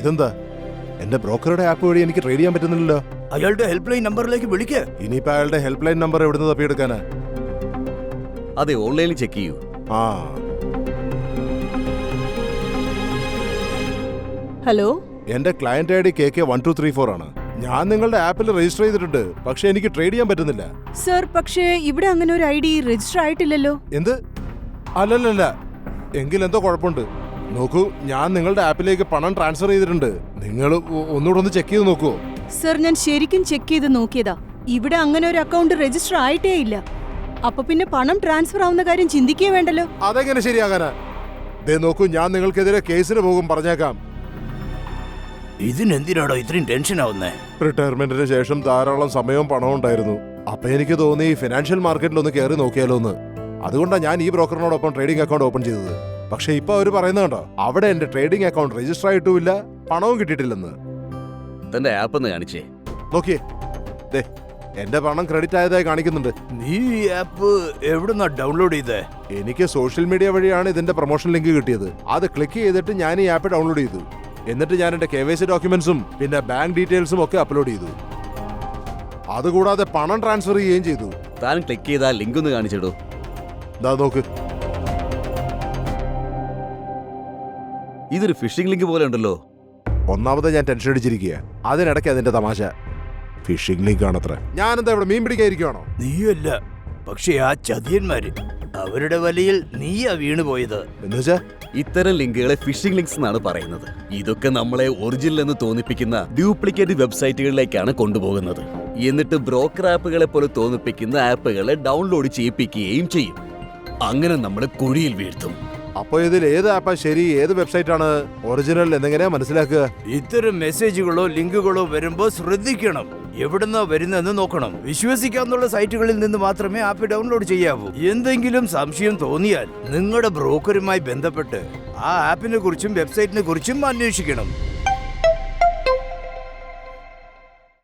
ഇതെന്താ? എന്റെ ബ്രോക്കറുടെ ആപ്പ് വഴി എനിക്ക് ട്രേഡ് ചെയ്യാൻ പറ്റുന്നില്ലല്ലോ. അയാളുടെ ഹെൽപ്പ് ലൈൻ നമ്പറിലേക്ക് വിളിക്ക്. ഇനിയിപ്പോ അയാളുടെ ഹെൽപ്പ് ലൈൻ നമ്പർ എവിടുന്ന് തപ്പിയെടുക്കാനാ? അതെ, ഓൺലൈനിൽ ചെക്ക് ചെയ്യൂ. ആ, ഹലോ, എന്റെ ക്ലയന്റ് ID KK1234 ആണ്. ഞാൻ നിങ്ങളുടെ ആപ്പിൽ രജിസ്റ്റർ ചെയ്തിട്ടുണ്ട്, പക്ഷെ എനിക്ക് ട്രേഡ് ചെയ്യാൻ പറ്റുന്നില്ല. സർ, പക്ഷേ ഇവിടെ അങ്ങനെ ഒരു ID രജിസ്റ്റർ ആയിട്ടില്ലല്ലോ. എന്ത്? അല്ലല്ലല്ല, എങ്കിലെന്തോ കുഴപ്പമുണ്ട്. നോക്കൂ, ഞാൻ നിങ്ങളുടെ ആപ്പിലേക്ക് പണം ട്രാൻസ്ഫർ ചെയ്തിട്ടുണ്ട്. നിങ്ങൾ ഒന്നുകൂടെ ഒന്ന് ചെക്ക് ചെയ്ത് നോക്കുവോ? സർ, ഞാൻ ശരിക്കും ചെക്ക് ചെയ്ത് നോക്കിയതാ. ഇവിടെ അങ്ങനെ ഒരു അക്കൗണ്ട് രജിസ്റ്റർ ആയിട്ടേ ഇല്ല. അപ്പൊ പിന്നെ പണം ട്രാൻസ്ഫർ ആവുന്ന കാര്യം ചിന്തിക്കേ വേണ്ടല്ലോ. അതെങ്ങനെ ശരിയാകാനാ? ദേ നോക്കൂ, ഞാൻ നിങ്ങൾക്കെതിരെ കേസിന് പോകും, പറഞ്ഞേക്കാം. ഇതിനെന്തിനാടോ ഇത്രയും ടെൻഷൻ ആവുന്നേ? റിട്ടയർമെന്റിന് ശേഷം ധാരാളം സമയവും പണവും ഉണ്ടായിരുന്നു. അപ്പൊ എനിക്ക് തോന്നി ഫിനാൻഷ്യൽ മാർക്കറ്റിൽ ഒന്ന് കയറി നോക്കിയാലോ എന്ന്. അതുകൊണ്ടാണ് ഞാൻ ഈ ബ്രോക്കറിനോടൊപ്പം ട്രേഡിംഗ് അക്കൗണ്ട് ഓപ്പൺ ചെയ്തത്. പക്ഷെ ഇപ്പൊ അവര് പറയുന്നത് കണ്ടോ, അവിടെ എന്റെ ട്രേഡിംഗ് അക്കൗണ്ട് രജിസ്റ്റർ ആയിട്ടുമില്ല, പണവും കിട്ടിയിട്ടില്ലെന്ന്. തന്റെ ആപ്പ് ഒന്ന് കാണിച്ചേ. നോക്കിയേ, ദേ എന്റെ പണം ക്രെഡിറ്റ് ആയതായി കാണിക്കുന്നുണ്ട്. നീ ഈ ആപ്പ് എവിടുന്നാ ഡൗൺലോഡ് ചെയ്തേ? എനിക്ക് സോഷ്യൽ മീഡിയ വഴിയാണ് ഇതിന്റെ പ്രൊമോഷൻ ലിങ്ക് കിട്ടിയത്. അത് ക്ലിക്ക് ചെയ്തിട്ട് ഞാൻ ഈ ആപ്പ് ഡൗൺലോഡ് ചെയ്തു. എന്നിട്ട് ഞാൻ എന്റെ KYC ഡോക്യുമെന്റ്സും പിന്നെ ബാങ്ക് ഡീറ്റെയിൽസും ഒക്കെ അപ്ലോഡ് ചെയ്തു. അതുകൂടാതെ പണം ട്രാൻസ്ഫർ ചെയ്യുകയും ചെയ്തു. താൻ ക്ലിക്ക് ചെയ്താൽ ലിങ്ക് ഒന്ന് കാണിച്ചിടൂ. ദാ നോക്ക്, ഇതൊരു ഫിഷിംഗ് ലിങ്ക് പോലെ ഉണ്ടല്ലോ. ഒന്നാമത് ഞാൻ ടെൻഷൻ അടിച്ചിരിക്കുക, അതിനിടയ്ക്ക് അതിന്റെ തമാശ. ഫിഷിംഗ് ലിങ്ക് ആണത്ര. ഞാനെന്താ ഇവിടെ മീൻ പിടിക്കാതിരിക്കുവാണോ? നീയല്ല, പക്ഷെ ആ ചതിയന്മാര്, അവരുടെ വലയിൽ നീയാ വീണുപോയത്. എന്നുവെച്ചാ ഇത്തരം ലിങ്കുകളെ ഫിഷിംഗ് ലിങ്ക്സ് എന്നാണ് പറയുന്നത്. ഇതൊക്കെ നമ്മളെ ഒറിജിനൽ എന്ന് തോന്നിപ്പിക്കുന്ന ഡ്യൂപ്ലിക്കേറ്റ് വെബ്സൈറ്റുകളിലേക്കാണ് കൊണ്ടുപോകുന്നത്. എന്നിട്ട് ബ്രോക്കർ ആപ്പുകളെ പോലെ തോന്നിപ്പിക്കുന്ന ആപ്പുകളെ ഡൗൺലോഡ് ചെയ്യിപ്പിക്കുകയും ചെയ്യും. അങ്ങനെ നമ്മളെ കുഴിയിൽ വീഴ്ത്തും. അപ്പൊ ഇതിൽ ഏത് ആപ്പാ ശരി, ഏത് വെബ്സൈറ്റ് ആണ് ഒറിജിനൽ എന്നെങ്ങനെയാ മനസ്സിലാക്കുക? ഇത്തരം മെസ്സേജുകളോ ലിങ്കുകളോ വരുമ്പോ ശ്രദ്ധിക്കണം. എവിടുന്നാ വരുന്നതെന്ന് നോക്കണം. വിശ്വസിക്കാവുന്ന സൈറ്റുകളിൽ നിന്ന് മാത്രമേ ആപ്പ് ഡൗൺലോഡ് ചെയ്യാവൂ. എന്തെങ്കിലും സംശയം തോന്നിയാൽ നിങ്ങളുടെ ബ്രോക്കറുമായി ബന്ധപ്പെട്ട് ആ ആപ്പിനെ കുറിച്ചും വെബ്സൈറ്റിനെ കുറിച്ചും അന്വേഷിക്കണം.